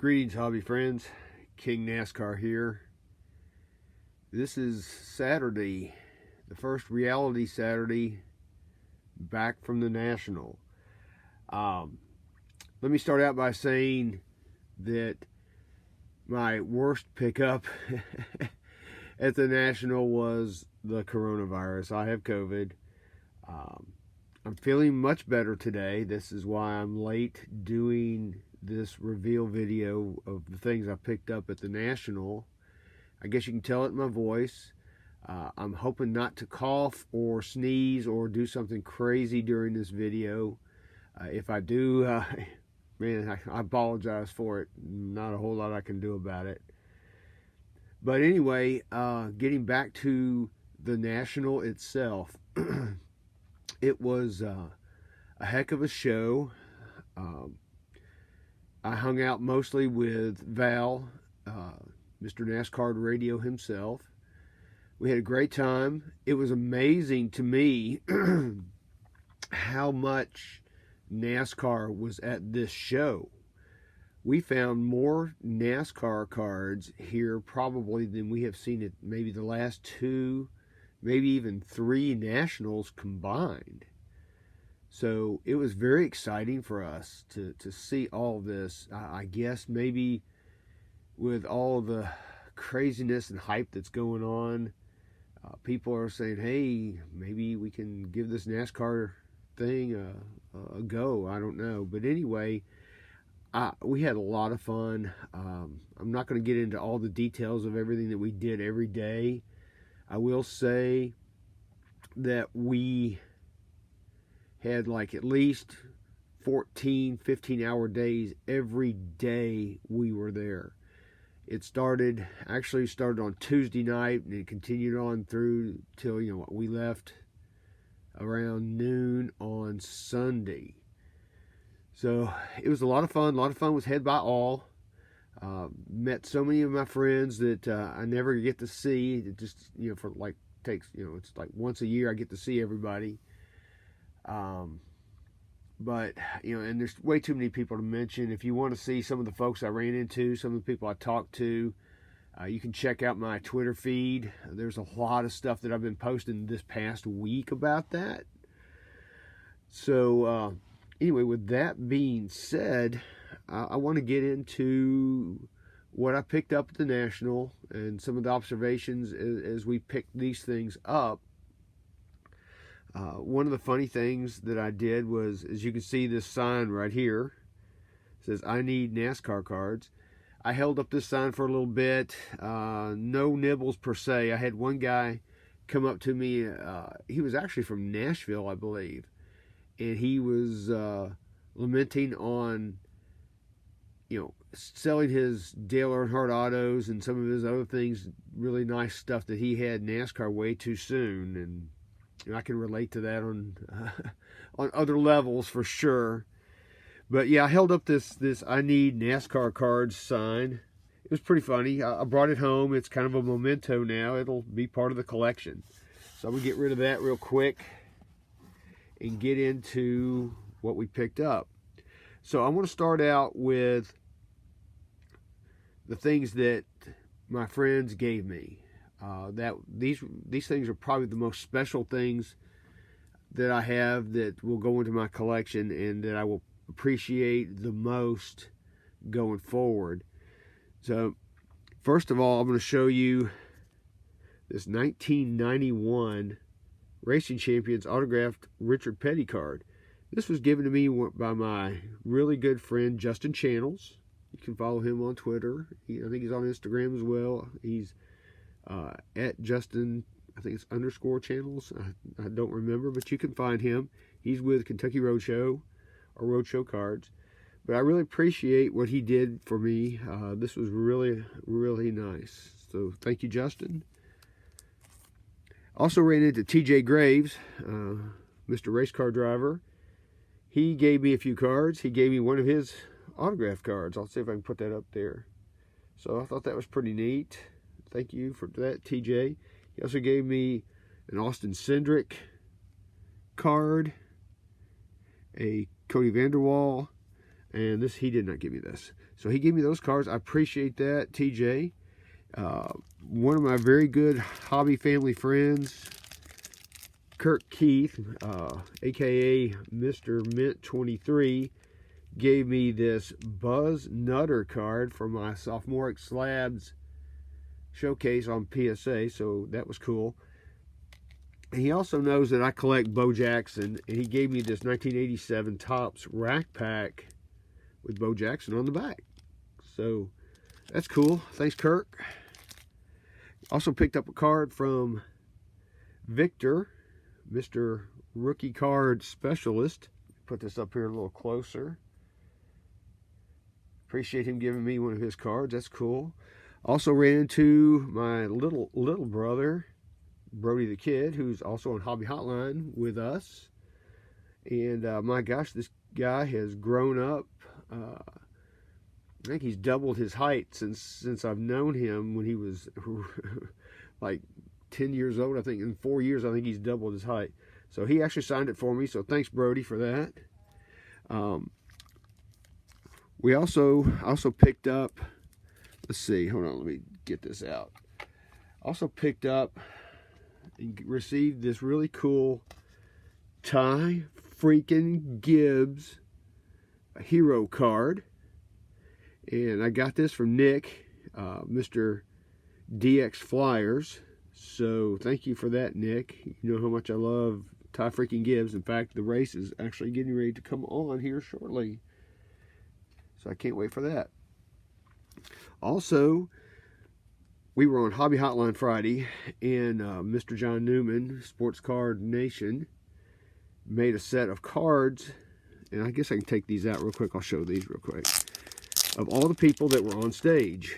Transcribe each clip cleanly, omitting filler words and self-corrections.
Greetings, hobby friends. King NASCAR here. This is Saturday, the first reality Saturday back from the National. Let me start out by saying that my worst pickup at the National was the coronavirus. I have COVID. I'm feeling much better today. This is why I'm late doing this reveal video of the things I picked up at the National. I guess you can tell it in my voice. I'm hoping not to cough or sneeze or do something crazy during this video. If I do, man, I apologize for it. Not a whole lot I can do about it. But anyway, getting back to the National itself, it was a heck of a show. I hung out mostly with Val, Mr. NASCAR Radio himself. We had a great time. It was amazing to me how much NASCAR was at this show. We found more NASCAR cards here probably than we have seen at maybe the last two, maybe even three Nationals combined. So it was very exciting for us to see all of this. I guess maybe with all of the craziness and hype that's going on, people are saying, hey, maybe we can give this NASCAR thing a go. I don't know. But anyway, we had a lot of fun. I'm not going to get into all the details of everything that we did every day. I will say that we had like at least 14, 15-hour days every day we were there. It actually started on Tuesday night, and it continued on through till, we left around noon on Sunday. So it was a lot of fun. A lot of fun was had by all. Met so many of my friends that I never get to see. It just, for like takes, it's like once a year I get to see everybody. But, and there's way too many people to mention. If you want to see some of the folks I ran into, some of the people I talked to, you can check out my Twitter feed. There's a lot of stuff that I've been posting this past week about that. So, anyway, with that being said, I want to get into what I picked up at the National and some of the observations as we picked these things up. One of the funny things that I did was, as you can see this sign right here, it says, I need NASCAR cards. I held up this sign for a little bit. No nibbles per se. I had one guy come up to me. He was actually from Nashville, I believe. And he was lamenting on, selling his Dale Earnhardt autos and some of his other things, really nice stuff that he had NASCAR way too soon. And I can relate to that on other levels for sure. But yeah, I held up this I need NASCAR cards sign. It was pretty funny. I brought it home. It's kind of a memento now. It'll be part of the collection. So I'm going to get rid of that real quick and get into what we picked up. So I want to start out with the things that my friends gave me. That these things are probably the most special things that I have that will go into my collection and that I will appreciate the most going forward. So first of all, I'm going to show you this 1991 Racing Champions autographed Richard Petty card. This was given to me by my really good friend Justin Channels. You can follow him on Twitter. I think he's on Instagram as well. He's at Justin, I think it's _channels. I don't remember, but you can find him. He's with Kentucky Roadshow or Roadshow Cards. But I really appreciate what he did for me. This was really, really nice. So thank you, Justin. Also ran into TJ Graves, Mr. Race Car Driver. He gave me a few cards. He gave me one of his autograph cards. I'll see if I can put that up there. So I thought that was pretty neat. Thank you for that, TJ. He also gave me an Austin Cindric card, a Cody Vanderwall, and this, he did not give me this. So he gave me those cards. I appreciate that, TJ. One of my very good hobby family friends, Kirk Keith, aka Mr. Mint 23, gave me this Buzz Nutter card for my sophomoric slabs showcase on PSA, so that was cool. And he also knows that I collect Bo Jackson, and he gave me this 1987 Topps rack pack with Bo Jackson on the back. So that's cool. Thanks, Kirk. Also picked up a card from Victor, Mr. Rookie Card Specialist. Put this up here a little closer. Appreciate him giving me one of his cards. That's cool. Also ran into my little brother, Brody the Kid, who's also on Hobby Hotline with us. And my gosh, this guy has grown up. I think he's doubled his height since I've known him when he was like 10 years old. I think in 4 years, I think he's doubled his height. So he actually signed it for me. So thanks, Brody, for that. We also picked up, let's see, hold on, let me get this out. Also picked up and received this really cool Ty freaking Gibbs hero card. And I got this from Nick, Mr. DX Flyers. So thank you for that, Nick. You know how much I love Ty freaking Gibbs. In fact, the race is actually getting ready to come on here shortly. So I can't wait for that. Also, we were on Hobby Hotline Friday, and Mr. John Newman, Sports Card Nation, made a set of cards. And I guess I can take these out real quick. I'll show these real quick. Of all the people that were on stage.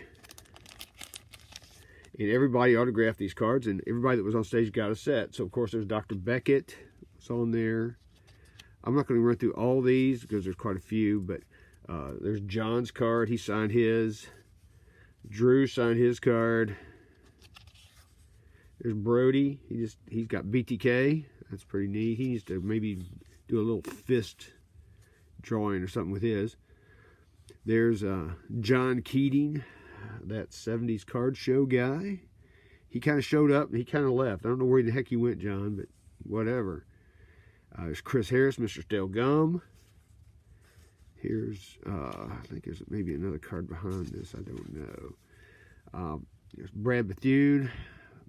And everybody autographed these cards, and everybody that was on stage got a set. So, of course, there's Dr. Beckett. It's on there. I'm not going to run through all these because there's quite a few, but there's John's card. He signed his. Drew signed his card. There's Brody. He's got BTK. That's pretty neat. He needs to maybe do a little fist drawing or something with his. There's John Keating, that 70s card show guy. He kind of showed up and he kind of left. I don't know where the heck he went, John, but whatever. There's Chris Harris, Mr. Stale Gum. Here's, I think there's maybe another card behind this. I don't know. There's Brad Bethune,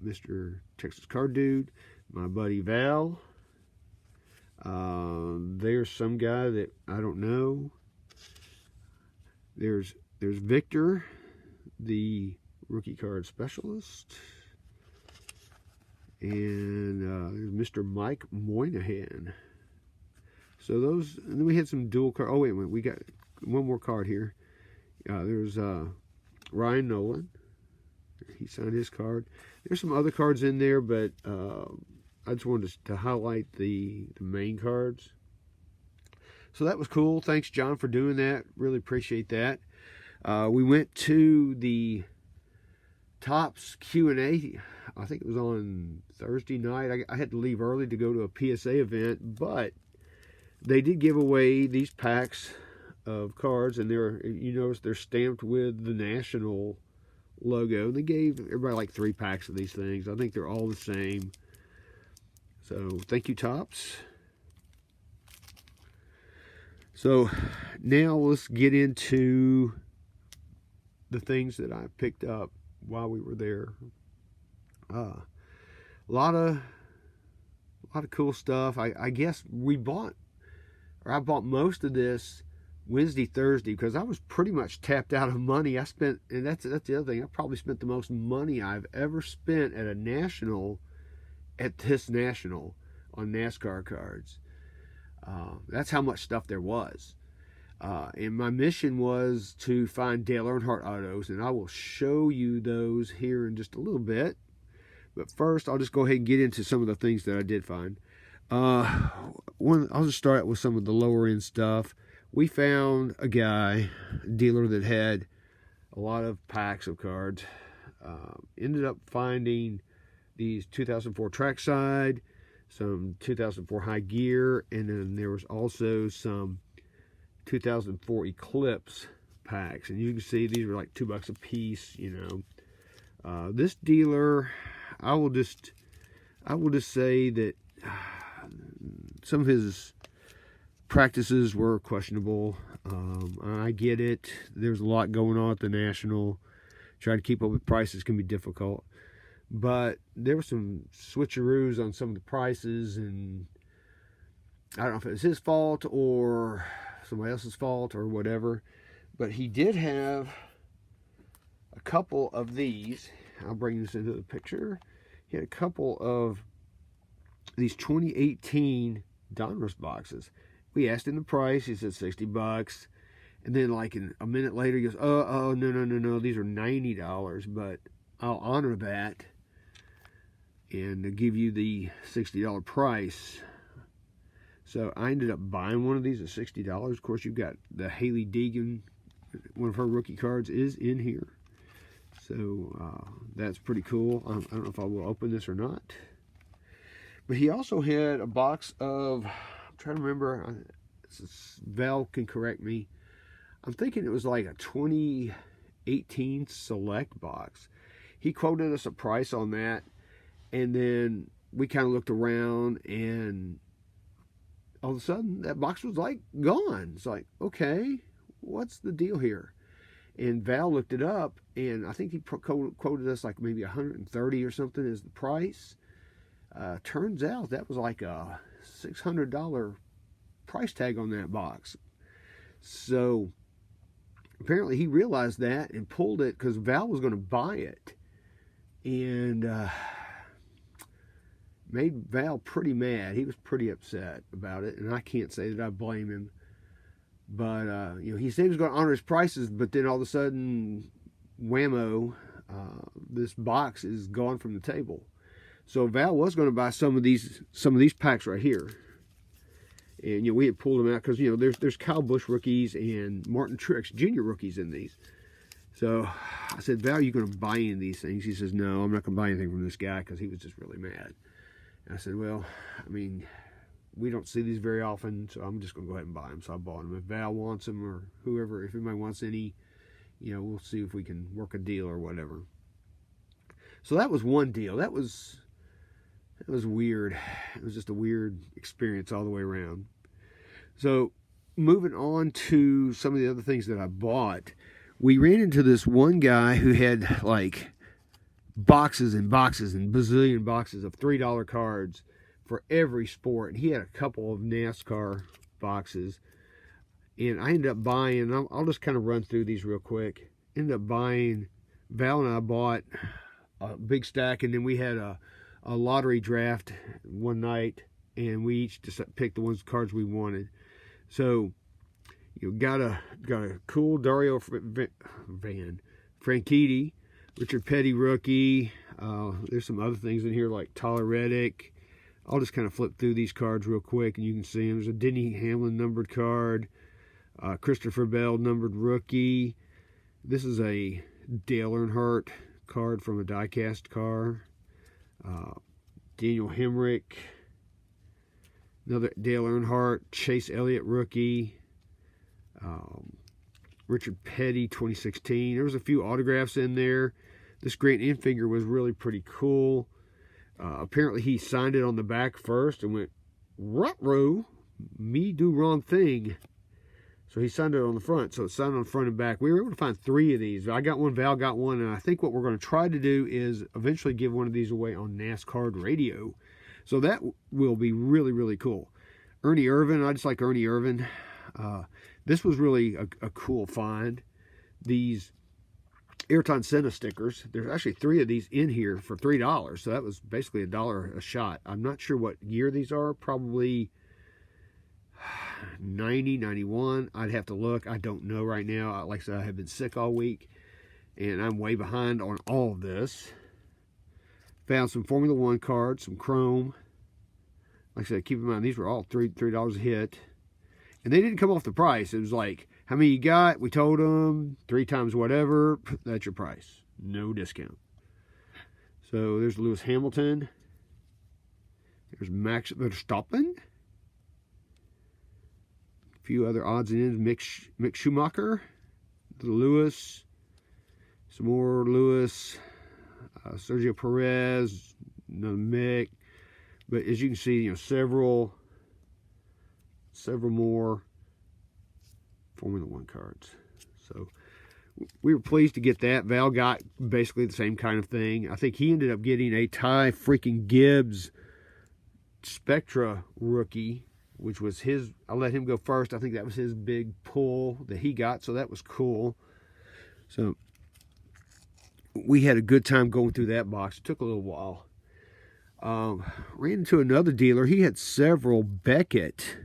Mr. Texas Card Dude. My buddy Val. There's some guy that I don't know. There's Victor, the Rookie Card Specialist. And there's Mr. Mike Moynihan. So those, and then we had some dual card. Oh, wait a minute. We got one more card here. There's Ryan Nolan. He signed his card. There's some other cards in there, but I just wanted to highlight the main cards. So that was cool. Thanks, John, for doing that. Really appreciate that. We went to the Topps Q&A. I think it was on Thursday night. I had to leave early to go to a PSA event, but they did give away these packs of cards, and you notice they're stamped with the National logo. They gave everybody like 3 packs of these things. I think they're all the same. So thank you, Topps. So now let's get into the things that I picked up while we were there. A lot of cool stuff. I guess I bought most of this Wednesday, Thursday, because I was pretty much tapped out of money. I spent, and that's the other thing, I probably spent the most money I've ever spent at a national, at this national, on NASCAR cards. That's how much stuff there was. And my mission was to find Dale Earnhardt autos, and I will show you those here in just a little bit. But first, I'll just go ahead and get into some of the things that I did find. I'll just start out with some of the lower end stuff. We found a dealer that had a lot of packs of cards. Ended up finding these 2004 Trackside, some 2004 High Gear, and then there was also some 2004 Eclipse packs. And you can see these were like $2 a piece, you know. This dealer, I will just say that some of his practices were questionable. I get it. There's a lot going on at the National. Trying to keep up with prices can be difficult. But there were some switcheroos on some of the prices, and I don't know if it was his fault or somebody else's fault or whatever. But he did have a couple of these. I'll bring this into the picture. He had a couple of these 2018 Donruss boxes. We asked him the price. He said $60. And then like a minute later, he goes, oh, no, these are $90, but I'll honor that and give you the $60 price. So I ended up buying one of these at $60. Of course, you've got the Haley Deegan, one of her rookie cards is in here. So that's pretty cool. I don't know if I will open this or not. But he also had a box of, I'm trying to remember, Val can correct me. I'm thinking it was like a 2018 Select box. He quoted us a price on that, and then we kind of looked around, and all of a sudden that box was like gone. It's like, okay, what's the deal here? And Val looked it up, and I think he quoted us like maybe $130 or something as the price. Turns out that was like a $600 price tag on that box. So apparently he realized that and pulled it because Val was going to buy it, and made Val pretty mad. He was pretty upset about it, and I can't say that I blame him. But you know, he said he was going to honor his prices, but then all of a sudden, whammo, this box is gone from the table. So Val was going to buy some of these packs right here. And you know, we had pulled them out because, you know, there's Kyle Busch rookies and Martin Truex Jr. rookies in these. So I said, Val, you going to buy any of these things? He says, no, I'm not going to buy anything from this guy, because he was just really mad. And I said, well, I mean, we don't see these very often, so I'm just going to go ahead and buy them. So I bought them. If Val wants them, or whoever, if anybody wants any, you know, we'll see if we can work a deal or whatever. So that was one deal. That was weird. It was just a weird experience all the way around. So moving on to some of the other things that I bought, we ran into this one guy who had like boxes and boxes and bazillion boxes of $3 cards for every sport. And he had a couple of NASCAR boxes. And I ended up buying, I'll just kind of run through these real quick. Ended up buying, Val and I bought a big stack, and then we had a lottery draft one night, and we each just picked the cards we wanted. So you got a cool Dario Van Franchitti, Richard Petty rookie. There's some other things in here like Tyler Reddick. I'll just kind of flip through these cards real quick, and you can see them. There's a Denny Hamlin numbered card, Christopher Bell numbered rookie. This is a Dale Earnhardt card from a die-cast car. Daniel Hemrick, another Dale Earnhardt, Chase Elliott rookie, Richard Petty 2016. There was a few autographs in there. This Grant In figure was really pretty cool. Apparently he signed it on the back first and went, "Ruh-roh, me do wrong thing." So he signed it on the front. So it's signed on front and back. We were able to find 3 of these. I got one, Val got one, and I think what we're going to try to do is eventually give one of these away on NASCAR radio. So that will be really, really cool. Ernie Irvan, I just like Ernie Irvan. This was really a cool find. These Ayrton Senna stickers. There's actually 3 of these in here for $3. So that was basically $1 a shot. I'm not sure what year these are. Probably 90, 91. I'd have to look. I don't know right now. Like I said, I have been sick all week, and I'm way behind on all of this. Found some Formula One cards, some chrome. Like I said, keep in mind, these were all $3 a hit. And they didn't come off the price. It was like, how many you got? We told them 3 times whatever. That's your price. No discount. So there's Lewis Hamilton. There's Max Verstappen. A few other odds and ends. Mick Schumacher. the Lewis, some more Lewis, Sergio Perez, another Mick. But as you can see, you know, several more Formula One cards. So we were pleased to get that. Val got basically the same kind of thing. I think he ended up getting a Ty freaking Gibbs Spectra rookie, which was his. I let him go first. I think that was his big pull that he got, so that was cool. So we had a good time going through that box. It took a little while. Ran into another dealer. He had several Beckett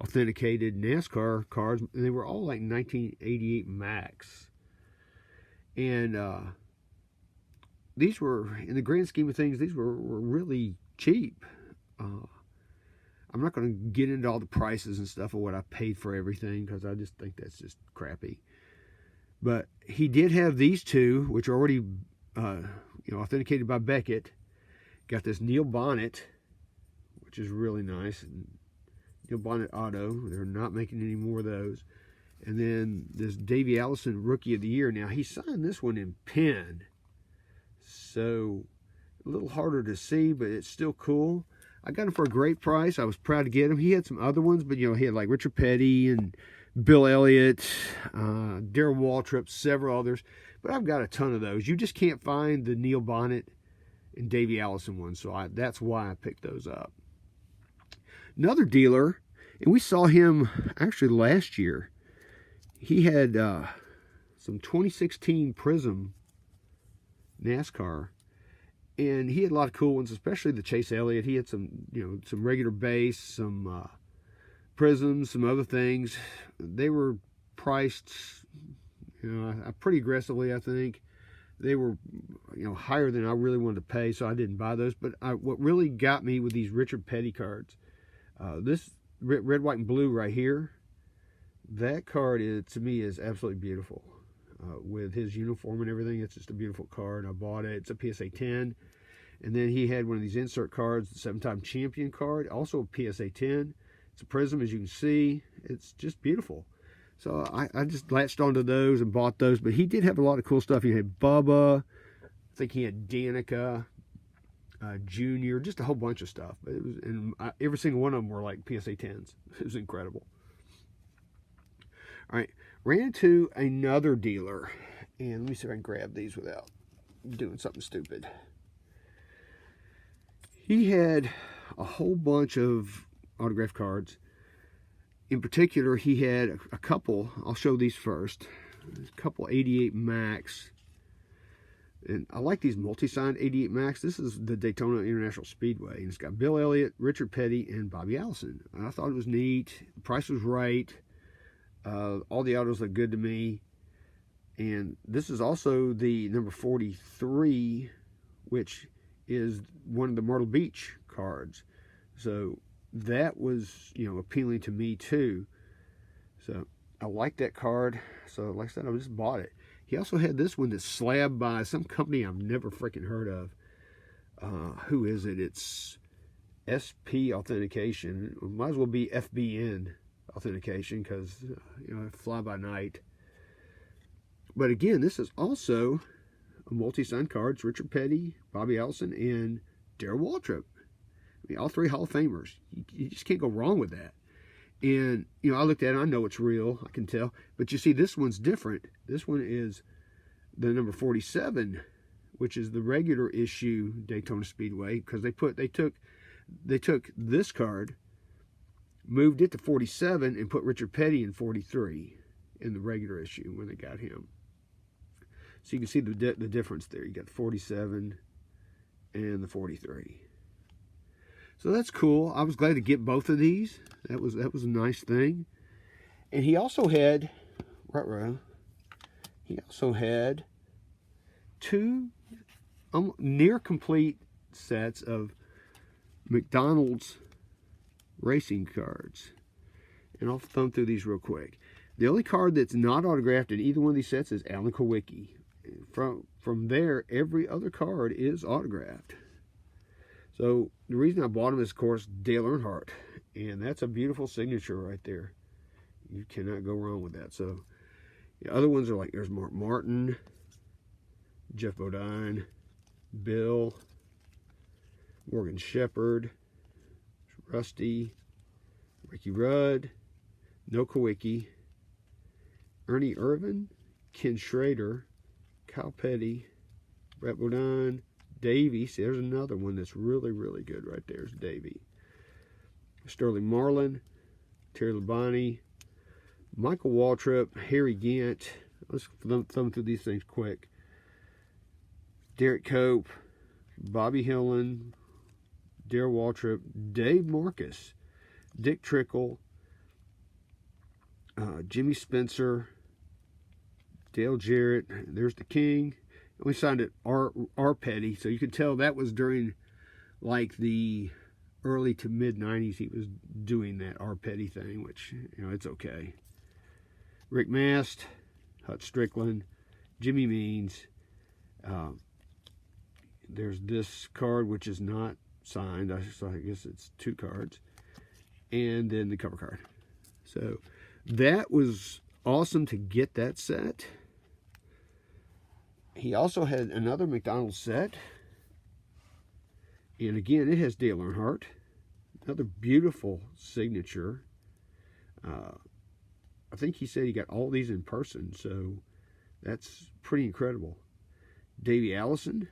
authenticated NASCAR cards, and they were all like 1988 Max. And these were, in the grand scheme of things, these were really cheap. I'm not going to get into all the prices and stuff of what I paid for everything, because I just think that's just crappy. But he did have these two, which are already authenticated by Beckett. Got this Neil Bonnet, which is really nice. Neil Bonnet Auto. They're not making any more of those. And then this Davey Allison Rookie of the Year. Now, he signed this one in pen, so a little harder to see, but it's still cool. I got him for a great price. I was proud to get him. He had some other ones, but, you know, he had like Richard Petty and Bill Elliott, Darrell Waltrip, several others. But I've got a ton of those. You just can't find the Neil Bonnet and Davey Allison ones, so that's why I picked those up. Another dealer, and we saw him actually last year. He had some 2016 Prism NASCAR, and he had a lot of cool ones, especially the Chase Elliott. He had some, you know, some regular base, some Prisms, some other things. They were priced, you know, pretty aggressively, I think. They were, you know, higher than I really wanted to pay, so I didn't buy those. But what really got me with these Richard Petty cards, this red, white, and blue right here, that card to me is absolutely beautiful. With his uniform and everything, it's just a beautiful card. I bought it. It's a PSA 10. And then he had one of these insert cards, the 7-time champion card, also a PSA 10. It's a Prism, as you can see. It's just beautiful. So I just latched onto those and bought those. But he did have a lot of cool stuff. He had Bubba. I think he had Danica Jr., just a whole bunch of stuff. But it was, and every single one of them were like PSA 10s. It was incredible. All right, ran into another dealer. And let me see if I can grab these without doing something stupid. He had a whole bunch of autographed cards. In particular, he had a couple. I'll show these first. A couple 88 Max. And I like these multi-signed 88 Max. This is the Daytona International Speedway. And it's got Bill Elliott, Richard Petty, and Bobby Allison. And I thought it was neat. The price was right. All the autos look good to me. And this is also the number 43, which is one of the Myrtle Beach cards. So that was, you know, appealing to me too. So I like that card. So like I said, I just bought it. He also had this one that's slabbed by some company I've never freaking heard of. Who is it? It's SP Authentication. It might as well be FBN Authentication, because, you know, fly by night. But again, this is also a multi-signed cards. Richard Petty, Bobby Allison, and Darrell Waltrip. I mean, all three Hall of Famers. You just can't go wrong with that. And, you know, I looked at it, I know it's real, I can tell. But you see, this one's different. This one is the number 47, which is the regular issue Daytona Speedway, because they took this card, moved it to 47, and put Richard Petty in 43 in the regular issue when they got him. So you can see the difference there. You got the 47 and the 43. So that's cool. I was glad to get both of these. That was a nice thing. And he also had, he also had two near complete sets of McDonald's racing cards. And I'll thumb through these real quick. The only card that's not autographed in either one of these sets is Alan Kulwicki. From there, every other card is autographed. So the reason I bought them is, of course, Dale Earnhardt. And that's a beautiful signature right there. You cannot go wrong with that. So The other ones are like, there's Mark Martin, Jeff Bodine, Bill, Morgan Shepherd, Rusty, Ricky Rudd, No Kawicki, Ernie Irvin, Ken Schrader, Kyle Petty, Brett Bodine, Davey. See, there's another one that's really, really good right there. Is Davey. Sterling Marlin, Terry Labonte, Michael Waltrip, Harry Gant. Let's thumb through these things quick. Derek Cope, Bobby Hillen, Darrell Waltrip, Dave Marcus, Dick Trickle, Jimmy Spencer, Dale Jarrett. There's the King. We signed it R. Petty, so you could tell that was during like the early to mid 90s. He was doing that R. Petty thing, which, you know, it's okay. Rick Mast, Hut Strickland, Jimmy Means. There's this card, which is not signed. So I guess it's 2 cards. And then the cover card. So that was awesome to get that set. He also had another McDonald's set. And again, it has Dale Earnhardt. Another beautiful signature. I think he said he got all these in person, so that's pretty incredible. Davey Allison.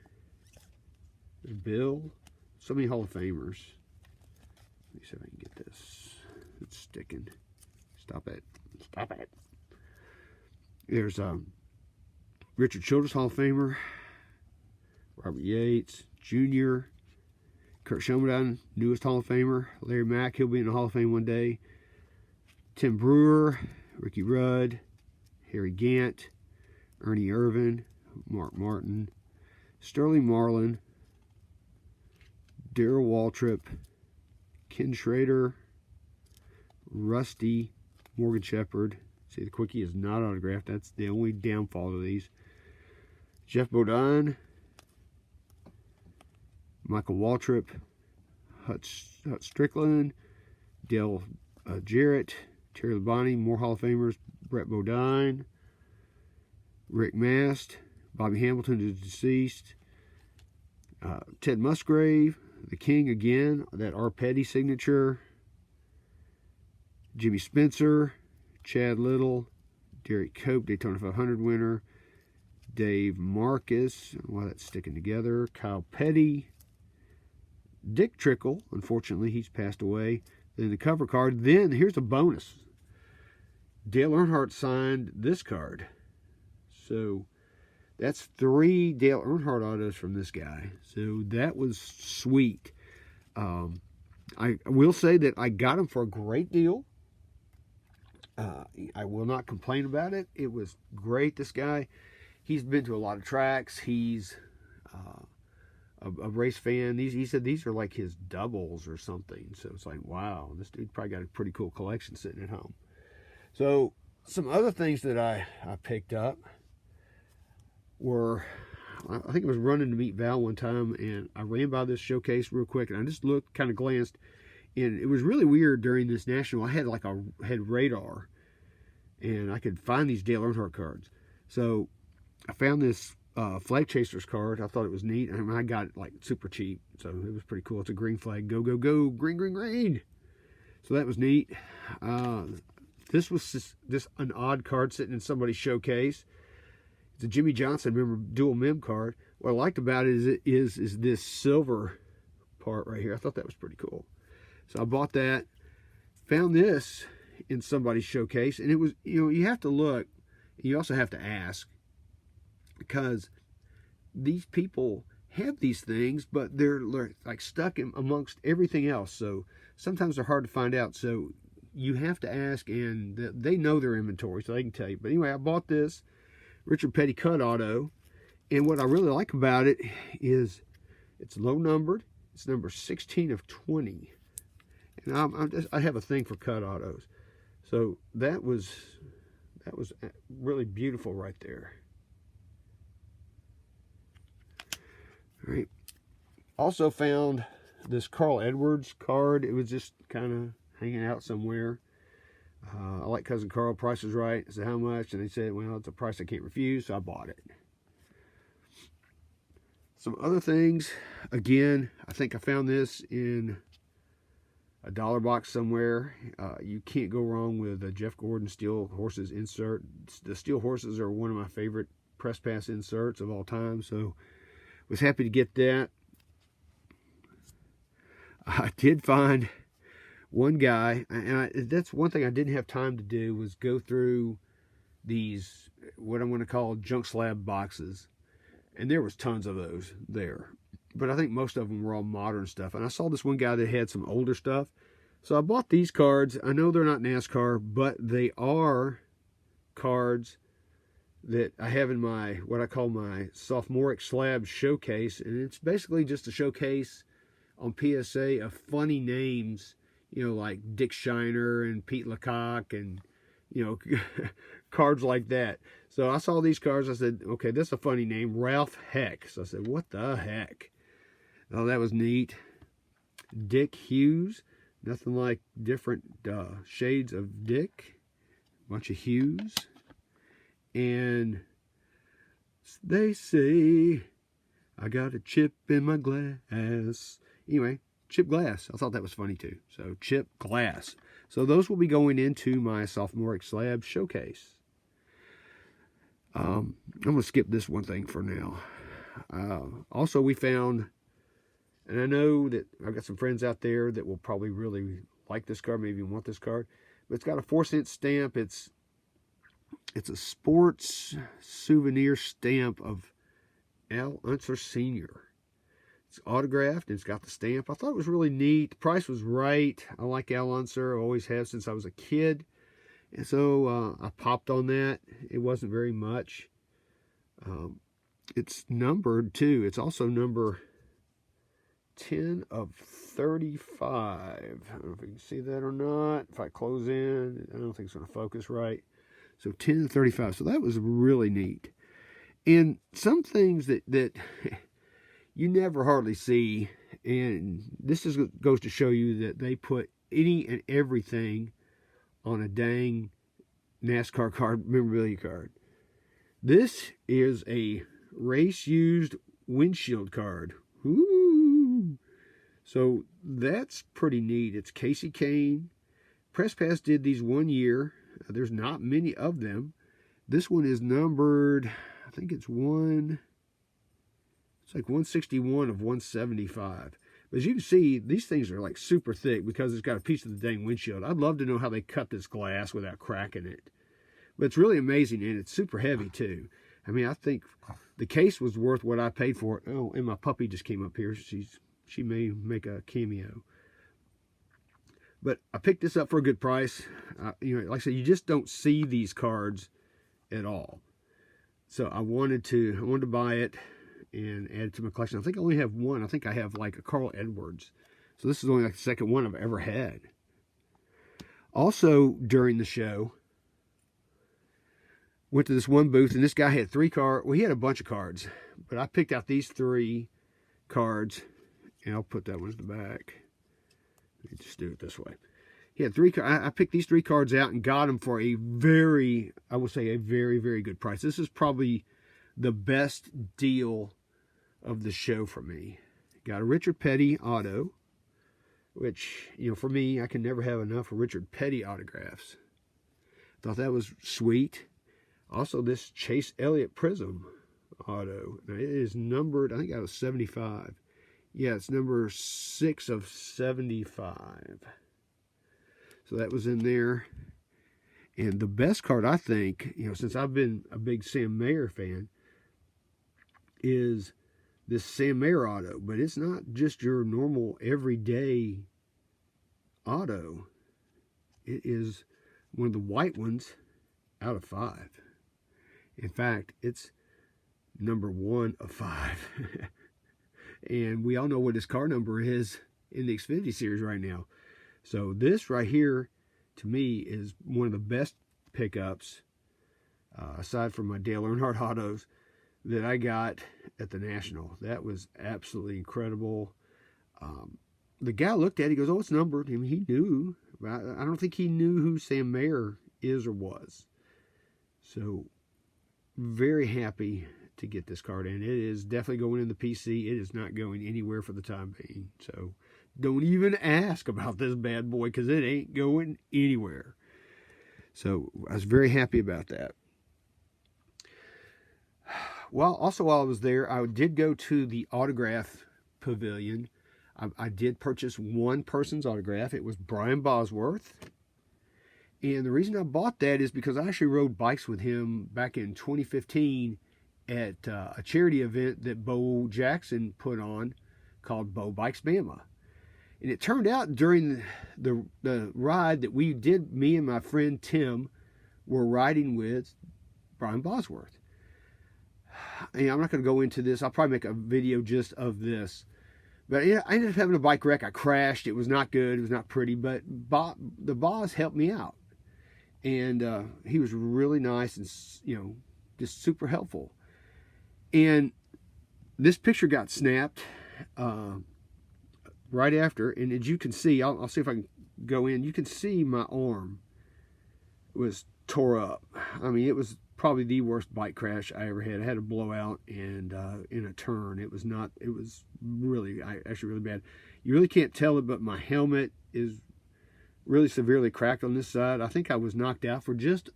Bill. So many Hall of Famers. Let me see if I can get this. It's sticking. Stop it. Stop it. There's Richard Childress, Hall of Famer. Robert Yates Jr. Kurt Schoenberg, newest Hall of Famer. Larry Mack, he'll be in the Hall of Fame one day. Tim Brewer, Ricky Rudd, Harry Gant, Ernie Irvin, Mark Martin, Sterling Marlin, Darrell Waltrip, Ken Schrader, Rusty, Morgan Shepherd. See, the quickie is not autographed. That's the only downfall of these. Jeff Bodine, Michael Waltrip, Hut Strickland, Dale Jarrett, Terry Labonte, more Hall of Famers, Brett Bodine, Rick Mast, Bobby Hamilton is deceased, Ted Musgrave, the King again, that R. Petty signature, Jimmy Spencer, Chad Little, Derek Cope, Daytona 500 winner, Dave Marcus, well, that's sticking together, Kyle Petty, Dick Trickle, unfortunately he's passed away. Then the cover card. Then here's a bonus. Dale Earnhardt signed this card. So that's 3 Dale Earnhardt autos from this guy. So that was sweet. I will say that I got him for a great deal. I will not complain about it. It was great. This guy, he's been to a lot of tracks. He's a race fan. He said these are like his doubles or something. So it's like, wow, this dude probably got a pretty cool collection sitting at home. So some other things that I picked up were, I think I was running to meet Val one time, and I ran by this showcase real quick, and I just looked, kind of glanced, and it was really weird during this national. I had radar, and I could find these Dale Earnhardt cards. So I found this Flag Chasers card. I thought it was neat. I mean, I got it like super cheap, so it was pretty cool. It's a green flag. Go, go, go. Green, green, green. So that was neat. This was just an odd card sitting in somebody's showcase. It's a Jimmy Johnson dual mem card. What I liked about it is this silver part right here. I thought that was pretty cool. So I bought that. Found this in somebody's showcase, and it was, you have to look. You also have to ask, because these people have these things, but they're like stuck in amongst everything else. So sometimes they're hard to find out. So you have to ask, and they know their inventory, so they can tell you. But anyway, I bought this Richard Petty cut auto, and what I really like about it is it's low numbered. It's number 16 of 20, and I have a thing for cut autos. So that was really beautiful right there. All right. Also found this Carl Edwards card. It was just kind of hanging out somewhere. I like Cousin Carl, Price is Right. I said, how much? And they said, well, it's a price I can't refuse, so I bought it. Some other things, again, I think I found this in a dollar box somewhere. You can't go wrong with a Jeff Gordon Steel Horses insert. The Steel Horses are one of my favorite press pass inserts of all time, so was happy to get that. I did find one guy, and that's one thing I didn't have time to do, was go through these, what I'm going to call junk slab boxes. And there was tons of those there. But I think most of them were all modern stuff. And I saw this one guy that had some older stuff. So I bought these cards. I know they're not NASCAR, but they are cards that I have in my, what I call my sophomoric slab showcase. And it's basically just a showcase on PSA of funny names, you know, like Dick Shiner and Pete Lecoq and, you know, cards like that. So I saw these cards. I said, okay, that's a funny name, Ralph Heck. So I said, what the heck? Oh, that was neat. Dick Hughes. Nothing like different shades of Dick. Bunch of Hughes. And they say I got a chip in my glass. Anyway, chip glass. I thought that was funny too. So chip glass. So those will be going into my sophomoric slab showcase. I'm going to skip this one thing for now. Also, we found, and I know that I've got some friends out there that will probably really like this card, maybe want this card, but it's got a 4-cent stamp. It's a sports souvenir stamp of Dale Earnhardt Sr. It's autographed, and it's got the stamp. I thought it was really neat. The price was right. I like Dale Earnhardt. I always have since I was a kid. And so I popped on that. It wasn't very much. It's numbered too. It's also number 10 of 35. I don't know if you can see that or not. If I close in, I don't think it's going to focus right. So 10 of 35. So that was really neat. And some things that you never hardly see, and this goes to show you that they put any and everything on a dang NASCAR card, memorabilia card. This is a race-used windshield card. Ooh. So that's pretty neat. It's Casey Kane. Press Pass did these 1 year. There's not many of them. This one is numbered, I think it's like 161 of 175. But as you can see, these things are like super thick because it's got a piece of the dang windshield. I'd love to know how they cut this glass without cracking it. But it's really amazing, and it's super heavy too. I mean, I think the case was worth what I paid for it. Oh, and my puppy just came up here. She may make a cameo. But I picked this up for a good price. You know, like I said, you just don't see these cards at all. So I wanted to buy it and add it to my collection. I think I only have one. I think I have like a Carl Edwards. So this is only like the second one I've ever had. Also, during the show, went to this one booth, and this guy had 3 cards. Well, he had a bunch of cards, but I picked out these 3 cards, and I'll put that one in the back. Let me just do it this way. He had 3 cards. I picked these 3 cards out and got them for a very, I would say, a very, very good price. This is probably the best deal of the show for me. Got a Richard Petty auto, which, you know, for me, I can never have enough of Richard Petty autographs. Thought that was sweet. Also, this Chase Elliott Prism auto. Now, it is numbered, I think that was 75. Yeah, it's number 6 of 75. So that was in there. And the best card, I think, you know, since I've been a big Sam Mayer fan, is this Sam Mayer auto. But it's not just your normal everyday auto. It is one of the white ones out of 5. In fact, it's number 1 of 5. And we all know what his car number is in the Xfinity Series right now. So this right here, to me, is one of the best pickups, aside from my Dale Earnhardt autos, that I got at the National. That was absolutely incredible. The guy looked at it, he goes, oh, it's numbered. I mean, he knew. But I don't think he knew who Sam Mayer is or was. So, very happy to get this card in. It is definitely going in the PC. It is not going anywhere for the time being. So, don't even ask about this bad boy because it ain't going anywhere. So, I was very happy about that. Well, also while I was there, I did go to the autograph pavilion. I did purchase one person's autograph. It was Brian Bosworth. And the reason I bought that is because I actually rode bikes with him back in 2015 at a charity event that Bo Jackson put on called Bo Bikes Bama. And it turned out during the ride that we did, me and my friend Tim were riding with Brian Bosworth. And I'm not going to go into this. I'll probably make a video just of this. But yeah, I ended up having a bike wreck. I crashed. It was not good. It was not pretty. But the boss helped me out. And he was really nice and, just super helpful. And this picture got snapped right after. And as you can see, I'll see if I can go in. You can see my arm was tore up. I mean, it was probably the worst bike crash I ever had. I had a blowout and in a turn. It was really, actually really bad. You really can't tell it, but my helmet is really severely cracked on this side. I think I was knocked out for just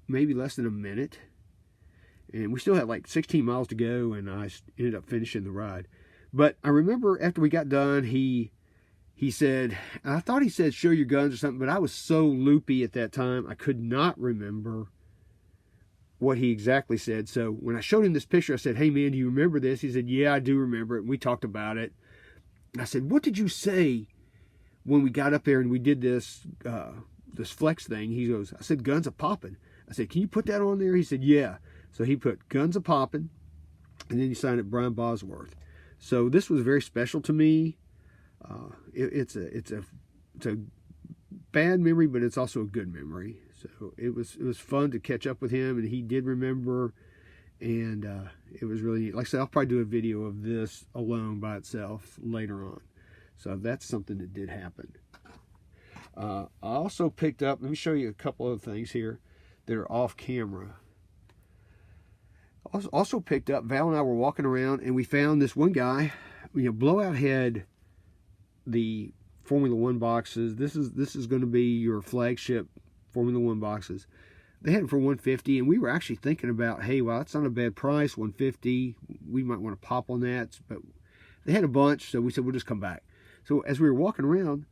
maybe less than a minute. And we still had like 16 miles to go, and I ended up finishing the ride. But I remember after we got done, he said, I thought he said, show your guns or something, but I was so loopy at that time, I could not remember what he exactly said. So when I showed him this picture, I said, hey man, do you remember this? He said, yeah, I do remember it. And we talked about it. And I said, what did you say when we got up there and we did this flex thing? He goes, I said, guns a poppin'. I said, can you put that on there? He said, yeah. So he put guns a poppin', and then he signed it Brian Bosworth. So this was very special to me. It's a bad memory, but it's also a good memory. So it was fun to catch up with him, and he did remember, and it was really neat. Like I said, I'll probably do a video of this alone by itself later on. So that's something that did happen. I also picked up, let me show you a couple of things here that are off camera. Also picked up, Val and I were walking around, and we found this one guy. Blowout had the Formula One boxes. This is going to be your flagship Formula One boxes. They had them for $150, and we were actually thinking about, hey, well, that's not a bad price, $150. We might want to pop on that, but they had a bunch, so we said we'll just come back. So as we were walking around,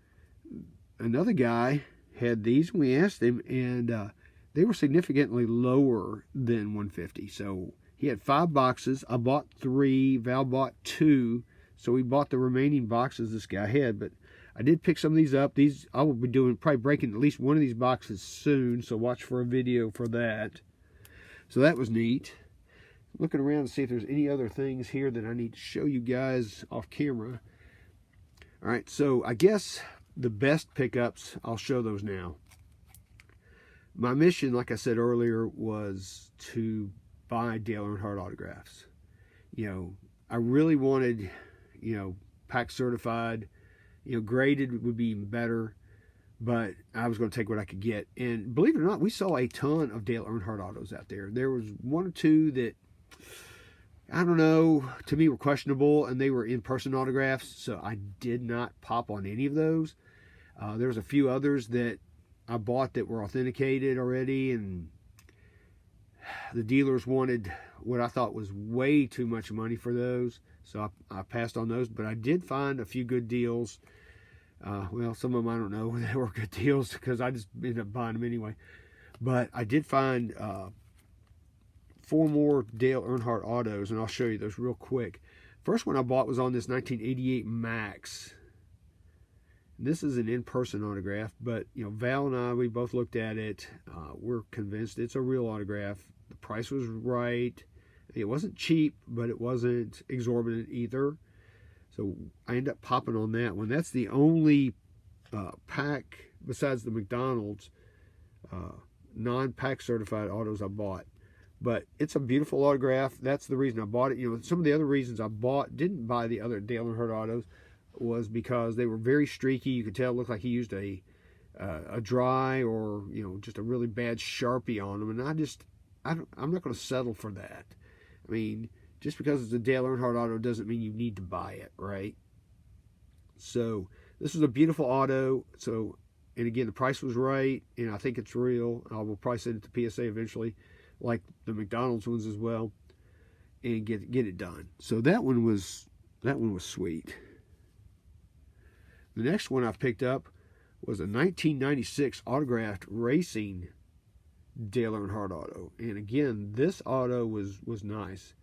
another guy had these, and we asked him, and they were significantly lower than $150. So he had 5 boxes. I bought 3. Val bought 2. So we bought the remaining boxes this guy had, but I did pick some of these up. These I will be doing, probably breaking at least one of these boxes soon, so watch for a video for that. So that was neat. Looking around to see if there's any other things here that I need to show you guys off camera. All right, so I guess the best pickups, I'll show those now. My mission, like I said earlier, was to buy Dale Earnhardt autographs. I really wanted, pack certified. Graded would be even better, but I was going to take what I could get. And believe it or not, we saw a ton of Dale Earnhardt autos out there. There was 1 or 2 that, I don't know, to me were questionable, and they were in-person autographs, so I did not pop on any of those. There was a few others that I bought that were authenticated already, and the dealers wanted what I thought was way too much money for those, so I passed on those. But I did find a few good deals. Well, some of them I don't know they were good deals because I just ended up buying them anyway. But I did find 4 more Dale Earnhardt autos, and I'll show you those real quick. First one I bought was on this 1988 Max. This is an in-person autograph, but Val and I, we both looked at it. We're convinced it's a real autograph. The price was right. It wasn't cheap, but it wasn't exorbitant either. So I ended up popping on that one. That's the only pack, besides the McDonald's, non-pack certified autos I bought. But it's a beautiful autograph. That's the reason I bought it. Some of the other reasons I didn't buy the other Dale Earnhardt autos was because they were very streaky. You could tell it looked like he used a a dry or just a really bad Sharpie on them, and I'm not going to settle for that. I mean, just because it's a Dale Earnhardt auto doesn't mean you need to buy it, right? So this was a beautiful auto. So, and again, the price was right, and I think it's real. I will probably send it to PSA eventually, like the McDonald's ones as well, and get it done. So that one was sweet. The next one I picked up was a 1996 autographed racing Dale Earnhardt auto, and again, this auto was nice.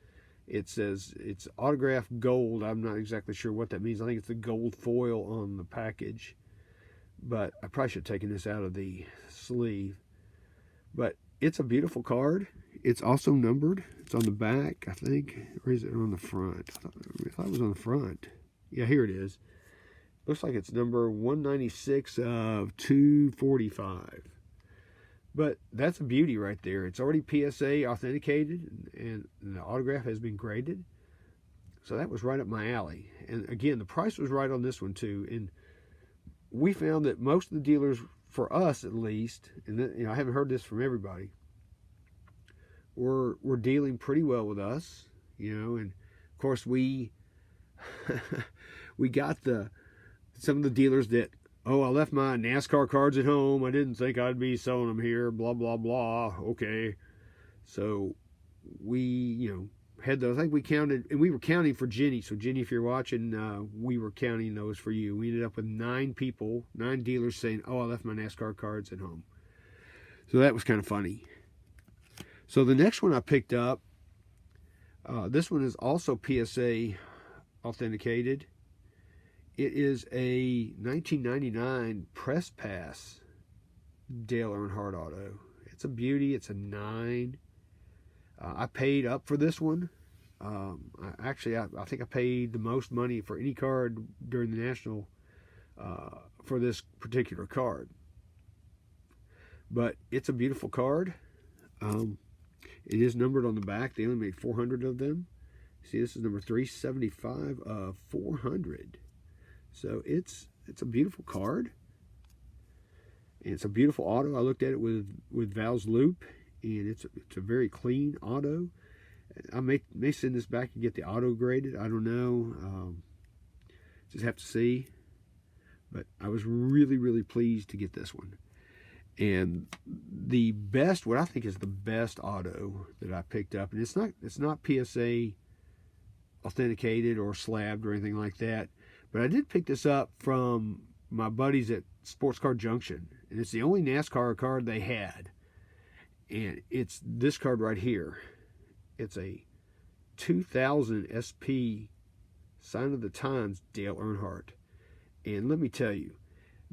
It says it's autographed gold. I'm not exactly sure what that means. I think it's the gold foil on the package, but I probably should have taken this out of the sleeve. But it's a beautiful card. It's also numbered. It's on the back, I think. Or is it on the front? I thought it was on the front. Yeah, here it is. Looks like it's number 196 of 245. But that's a beauty right there. It's already PSA authenticated, and the autograph has been graded. So that was right up my alley. And again, the price was right on this one too. And we found that most of the dealers, for us at least, and I haven't heard this from everybody, were dealing pretty well with us. And of course we got some of the dealers that, oh, I left my NASCAR cards at home. I didn't think I'd be selling them here, blah, blah, blah. Okay. So we, had those. I think we counted, and we were counting for Jenny. So Jenny, if you're watching, we were counting those for you. We ended up with 9 dealers saying, oh, I left my NASCAR cards at home. So that was kind of funny. So the next one I picked up, this one is also PSA authenticated. It is a 1999 Press Pass Dale Earnhardt auto. It's a beauty. It's a 9. I paid up for this one. I think I paid the most money for any card during the National for this particular card. But it's a beautiful card. It is numbered on the back. They only made 400 of them. See, this is number 375 of 400. So it's a beautiful card. And it's a beautiful auto. I looked at it with Val's Loop, and it's a very clean auto. I may send this back and get the auto graded. I don't know. Just have to see. But I was really, really pleased to get this one. And what I think is the best auto that I picked up, and it's not PSA authenticated or slabbed or anything like that, but I did pick this up from my buddies at Sports Card Junction, and it's the only NASCAR card they had, and it's this card right here. It's a 2000 SP Sign of the Times Dale Earnhardt, and let me tell you,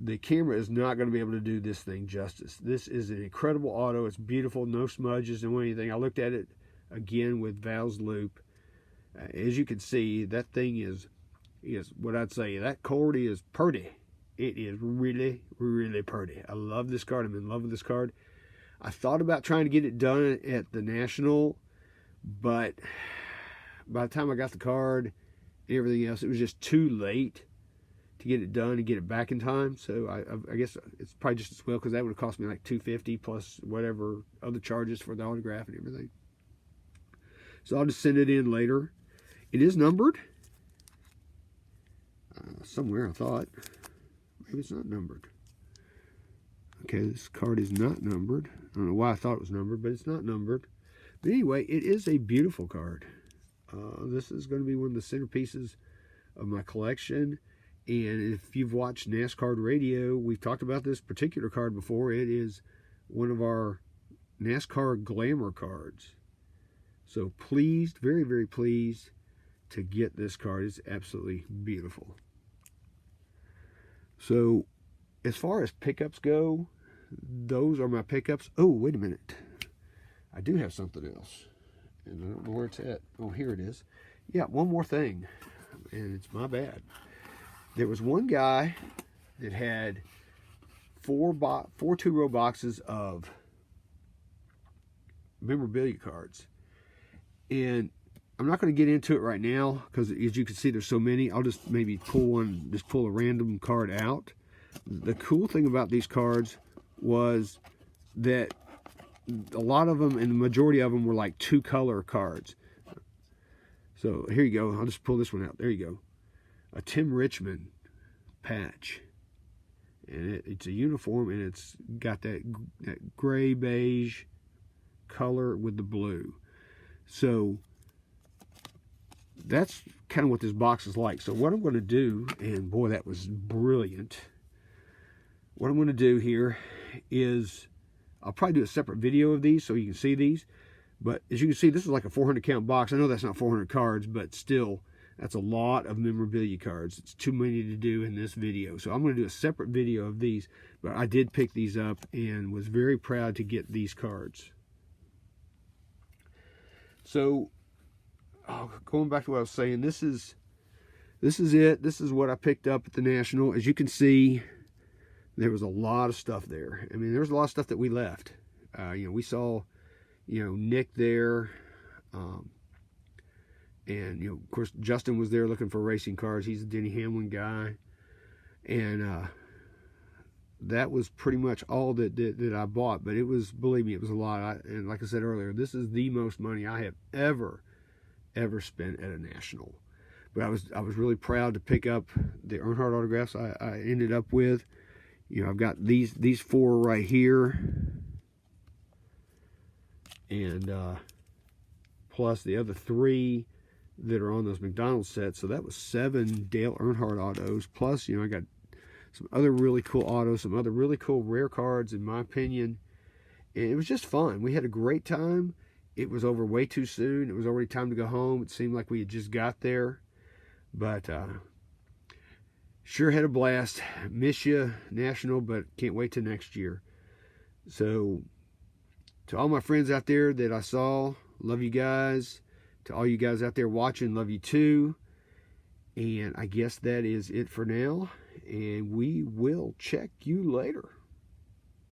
the camera is not going to be able to do this thing justice. This is an incredible auto. It's beautiful, no smudges, no anything. I looked at it again with Val's Loop. As you can see, that thing is what I'd say. That card is pretty. It is really, really pretty. I love this card. I'm in love with this card. I thought about trying to get it done at the National, but by the time I got the card and everything else, it was just too late to get it done and get it back in time. So I guess it's probably just as well, because that would have cost me like $250 plus whatever other charges for the autograph and everything. So I'll just send it in later. It is numbered. Somewhere I thought. Maybe it's not numbered. Okay, this card is not numbered. I don't know why I thought it was numbered, but it's not numbered. But anyway, it is a beautiful card. This is going to be one of the centerpieces of my collection. And if you've watched NASCAR Radio, we've talked about this particular card before. It is one of our NASCAR Glamour cards. So pleased, very, very pleased to get this card. It's absolutely beautiful. So as far as pickups go, those are my pickups. Oh, wait a minute. I do have something else, and I don't know where it's at. Oh, here it is. Yeah, one more thing, and it's my bad. There was one guy that had four two-row boxes of memorabilia cards. And I'm not going to get into it right now, because as you can see, there's so many. I'll just maybe pull a random card out. The cool thing about these cards was that a lot of them, and the majority of them, were like 2-color cards. So here you go. I'll just pull this one out. There you go. A Tim Richmond patch. And it's a uniform, and it's got that gray beige color with the blue. So that's kind of what this box is like. So what I'm going to do, and boy, that was brilliant. What I'm going to do here is I'll probably do a separate video of these so you can see these. But as you can see, this is like a 400 count box. I know that's not 400 cards, but still, that's a lot of memorabilia cards. It's too many to do in this video. So I'm going to do a separate video of these. But I did pick these up and was very proud to get these cards. So, going back to what I was saying, this is it. This is what I picked up at the National. As you can see, there was a lot of stuff there. I mean, there was a lot of stuff that we left. We saw, Nick there, and of course Justin was there looking for racing cars. He's a Denny Hamlin guy, and that was pretty much all that I bought. But it was, believe me, it was a lot. And like I said earlier, this is the most money I have ever spent at a National. But I was really proud to pick up the Earnhardt autographs I ended up with. I've got these 4 right here, and plus the other 3 that are on those McDonald's sets. So that was 7 Dale Earnhardt autos. Plus, I got some other really cool autos, some other really cool rare cards, in my opinion. And it was just fun. We had a great time. It was over way too soon. It was already time to go home. It seemed like we had just got there. But sure had a blast. Miss you, National, but can't wait till next year. So, to all my friends out there that I saw, love you guys. To all you guys out there watching, love you too. And I guess that is it for now. And we will check you later.